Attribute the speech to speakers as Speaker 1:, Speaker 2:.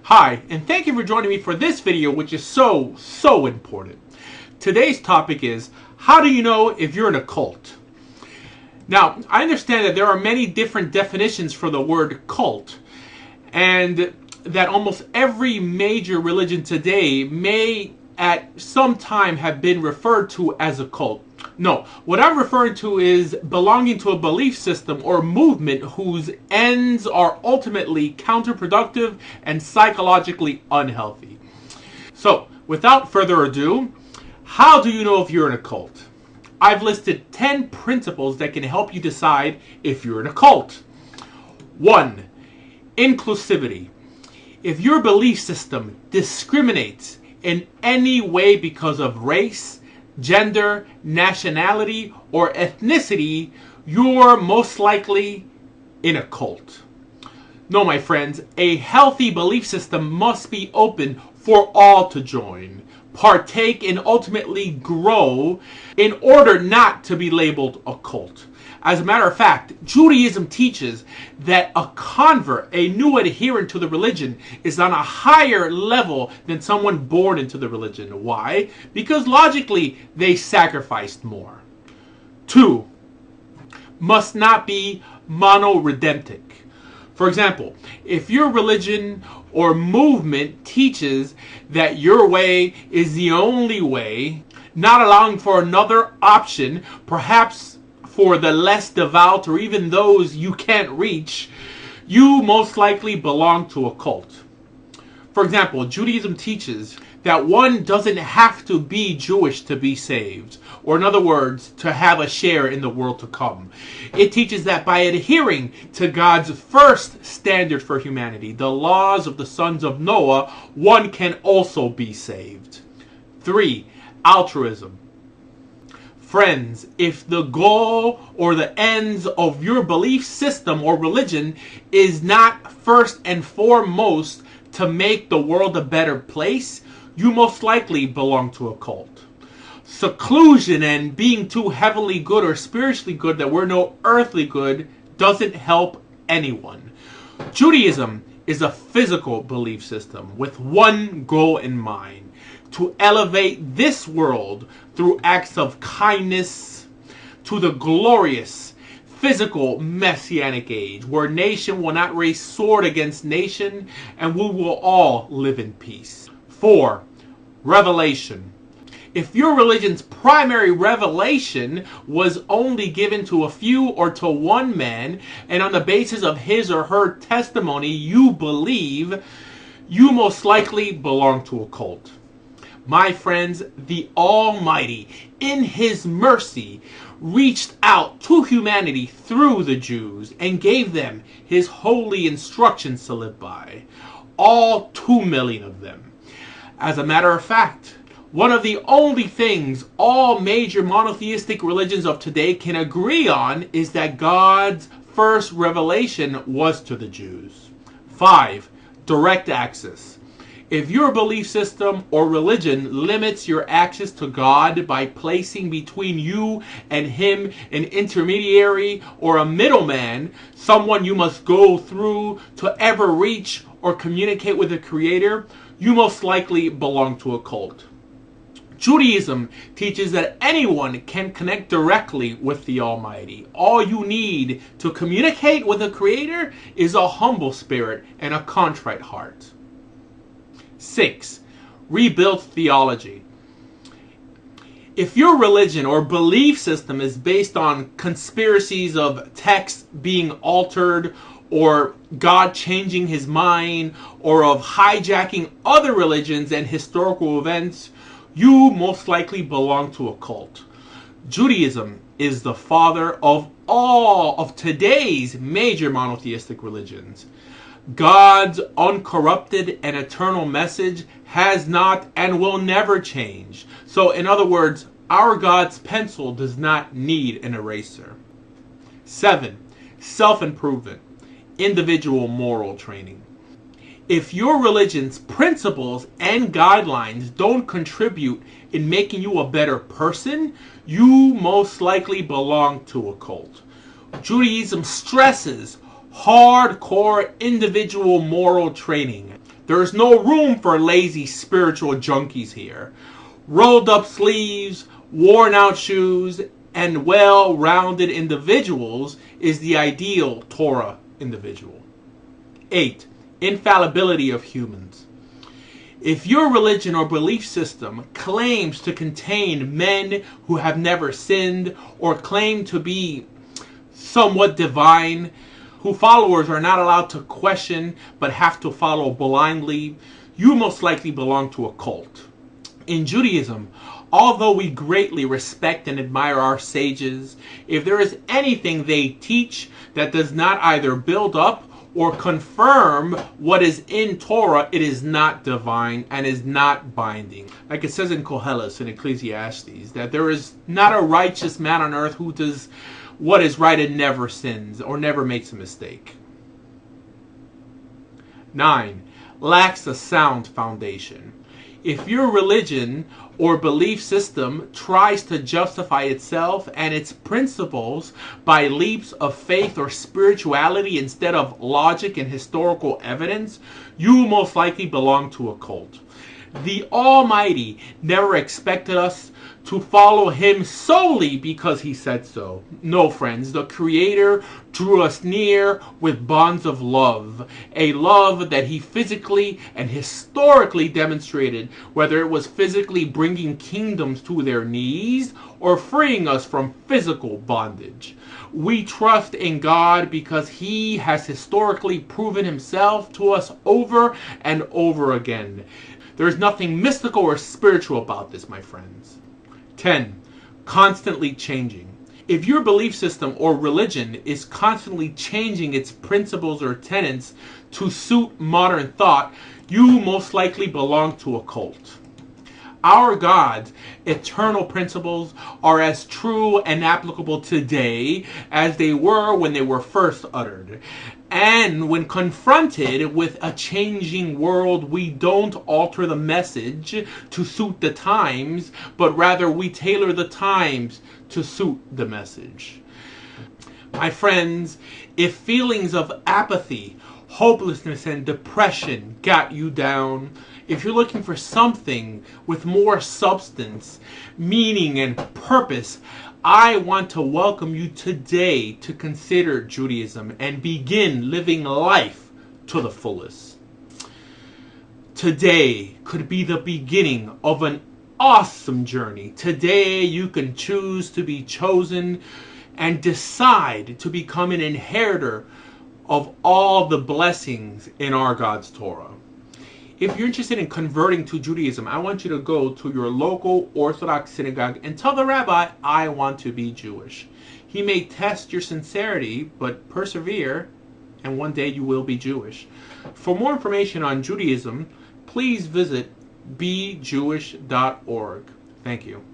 Speaker 1: Hi, and thank you for joining me for this video, which is so important. Today's topic is, how do you know if you're in a cult? Now, I understand that there are many different definitions for the word cult, and that almost every major religion today may at some time have been referred to as a cult. No, what I'm referring to is belonging to a belief system or movement whose ends are ultimately counterproductive and psychologically unhealthy. So, without further ado, how do you know if you're in a cult? I've listed 10 principles that can help you decide if you're in a cult. 1. Inclusivity. If your belief system discriminates in any way because of race, gender, nationality, or ethnicity, you're most likely in a cult. No, my friends, a healthy belief system must be open for all to join, partake, and ultimately grow in order not to be labeled a cult. As a matter of fact, Judaism teaches that a convert, a new adherent to the religion, is on a higher level than someone born into the religion. Why? Because logically, they sacrificed more. 2. Must not be mono-redemptic. For example, if your religion or movement teaches that your way is the only way, not allowing for another option, perhaps for the less devout or even those you can't reach, you most likely belong to a cult. For example, Judaism teaches that one doesn't have to be Jewish to be saved, or in other words, to have a share in the world to come. It teaches that by adhering to God's first standard for humanity, the laws of the sons of Noah, one can also be saved. 3. Altruism. Friends, if the goal or the ends of your belief system or religion is not first and foremost to make the world a better place, you most likely belong to a cult. Seclusion and being too heavenly good or spiritually good that we're no earthly good doesn't help anyone. Judaism is a physical belief system with one goal in mind: to elevate this world through acts of kindness to the glorious physical messianic age, where nation will not raise sword against nation and we will all live in peace. 4. Revelation. If your religion's primary revelation was only given to a few or to one man, and on the basis of his or her testimony you believe, you most likely belong to a cult. My friends, the Almighty, in His mercy, reached out to humanity through the Jews and gave them His holy instructions to live by. All 2 million of them. As a matter of fact, one of the only things all major monotheistic religions of today can agree on is that God's first revelation was to the Jews. 5. Direct access. If your belief system or religion limits your access to God by placing between you and Him an intermediary or a middleman, someone you must go through to ever reach or communicate with the Creator, you most likely belong to a cult. Judaism teaches that anyone can connect directly with the Almighty. All you need to communicate with the Creator is a humble spirit and a contrite heart. 6. Rebuilt theology. If your religion or belief system is based on conspiracies of texts being altered, or God changing His mind, or of hijacking other religions and historical events, you most likely belong to a cult. Judaism is the father of all of today's major monotheistic religions. God's uncorrupted and eternal message has not and will never change. So, in other words, our God's pencil does not need an eraser. 7. Self-improvement. Individual moral training. If your religion's principles and guidelines don't contribute in making you a better person, you most likely belong to a cult. Judaism stresses hardcore individual moral training. There is no room for lazy spiritual junkies here. Rolled up sleeves, worn out shoes, and well-rounded individuals is the ideal Torah individual. 8. Infallibility of humans. If your religion or belief system claims to contain men who have never sinned or claim to be somewhat divine, whose followers are not allowed to question but have to follow blindly, you most likely belong to a cult. In Judaism, although we greatly respect and admire our sages, if there is anything they teach that does not either build up or confirm what is in Torah, it is not divine and is not binding. Like it says in Koheles, in Ecclesiastes, that there is not a righteous man on earth who does what is right and never sins or never makes a mistake. 9. Lacks a sound foundation. If your religion or belief system tries to justify itself and its principles by leaps of faith or spirituality instead of logic and historical evidence, you most likely belong to a cult. The Almighty never expected us to follow Him solely because He said so. No, friends, the Creator drew us near with bonds of love, a love that He physically and historically demonstrated, whether it was physically bringing kingdoms to their knees or freeing us from physical bondage. We trust in God because He has historically proven Himself to us over and over again. There is nothing mystical or spiritual about this, my friends. 10. Constantly changing. If your belief system or religion is constantly changing its principles or tenets to suit modern thought, you most likely belong to a cult. Our God's eternal principles are as true and applicable today as they were when they were first uttered. And when confronted with a changing world, we don't alter the message to suit the times, but rather we tailor the times to suit the message. My friends, if feelings of apathy, hopelessness, and depression got you down, if you're looking for something with more substance, meaning, and purpose, I want to welcome you today to consider Judaism and begin living life to the fullest. Today could be the beginning of an awesome journey. Today you can choose to be chosen and decide to become an inheritor of all the blessings in our God's Torah. If you're interested in converting to Judaism, I want you to go to your local Orthodox synagogue and tell the rabbi, I want to be Jewish. He may test your sincerity, but persevere, and one day you will be Jewish. For more information on Judaism, please visit bejewish.org. Thank you.